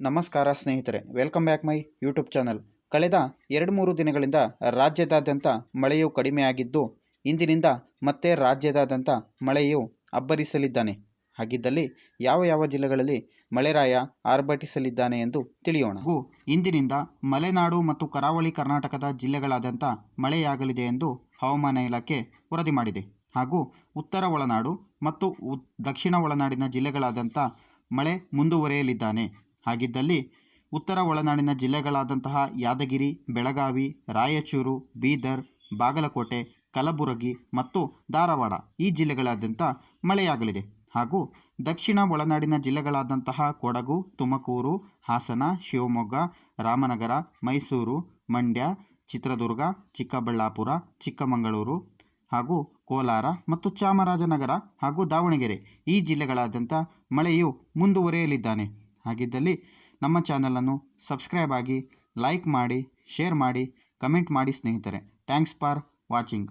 ನಮಸ್ಕಾರ ಸ್ನೇಹಿತರೆ, welcome back my YouTube channel. ಕಳೆದ 2-3 ದಿನಗಳಿಂದ ರಾಜ್ಯದಾದ್ಯಂತ ಮಳೆಯು ಕಡಿಮೆಯಾಗಿದ್ದು, ಇಂದಿನಿಂದ ಮತ್ತೆ ರಾಜ್ಯದಾದ್ಯಂತ ಮಳೆಯು ಅಬ್ಬರಿಸಲಿದ್ದಾನೆ. ಹಾಗಿದ್ದಲ್ಲಿ ಯಾವ ಯಾವ ಜಿಲ್ಲೆಗಳಲ್ಲಿ ಮಳೆರಾಯ ಆರ್ಭಟಿಸಲಿದ್ದಾನೆ ಎಂದು ತಿಳಿಯೋಣ. ಹಾಗೂ ಇಂದಿನಿಂದ ಮಲೆನಾಡು ಮತ್ತು ಕರಾವಳಿ ಕರ್ನಾಟಕದ ಜಿಲ್ಲೆಗಳಾದ್ಯಂತ ಮಳೆಯಾಗಲಿದೆ ಎಂದು ಹವಾಮಾನ ಇಲಾಖೆ ವರದಿ ಮಾಡಿದೆ. ಹಾಗೂ ಉತ್ತರ ಒಳನಾಡು ಮತ್ತು ದಕ್ಷಿಣ ಒಳನಾಡಿನ ಜಿಲ್ಲೆಗಳಾದ್ಯಂತ ಮಳೆ ಮುಂದುವರಿಯಲಿದ್ದಾನೆ. ಹಾಗಿದ್ದಲ್ಲಿ ಉತ್ತರ ಒಳನಾಡಿನ ಜಿಲ್ಲೆಗಳಾದಂತಹ ಯಾದಗಿರಿ, ಬೆಳಗಾವಿ, ರಾಯಚೂರು, ಬೀದರ್, ಬಾಗಲಕೋಟೆ, ಕಲಬುರಗಿ ಮತ್ತು ಧಾರವಾಡ ಈ ಜಿಲ್ಲೆಗಳಾದ್ಯಂತ ಮಳೆಯಾಗಲಿದೆ. ಹಾಗೂ ದಕ್ಷಿಣ ಒಳನಾಡಿನ ಜಿಲ್ಲೆಗಳಾದಂತಹ ಕೊಡಗು, ತುಮಕೂರು, ಹಾಸನ, ಶಿವಮೊಗ್ಗ, ರಾಮನಗರ, ಮೈಸೂರು, ಮಂಡ್ಯ, ಚಿತ್ರದುರ್ಗ, ಚಿಕ್ಕಬಳ್ಳಾಪುರ, ಚಿಕ್ಕಮಗಳೂರು ಹಾಗೂ ಕೋಲಾರ ಮತ್ತು ಚಾಮರಾಜನಗರ ಹಾಗೂ ದಾವಣಗೆರೆ ಈ ಜಿಲ್ಲೆಗಳಾದ್ಯಂತ ಮಳೆಯು ಮುಂದುವರಿಯಲಿದ್ದಾನೆ. ಹಾಗಿದ್ದಲ್ಲಿ ನಮ್ಮ ಚಾನಲನ್ನು ಸಬ್ಸ್ಕ್ರೈಬ್ ಆಗಿ, ಲೈಕ್ ಮಾಡಿ, ಶೇರ್ ಮಾಡಿ, ಕಮೆಂಟ್ ಮಾಡಿ ಸ್ನೇಹಿತರೆ. Thanks for watching.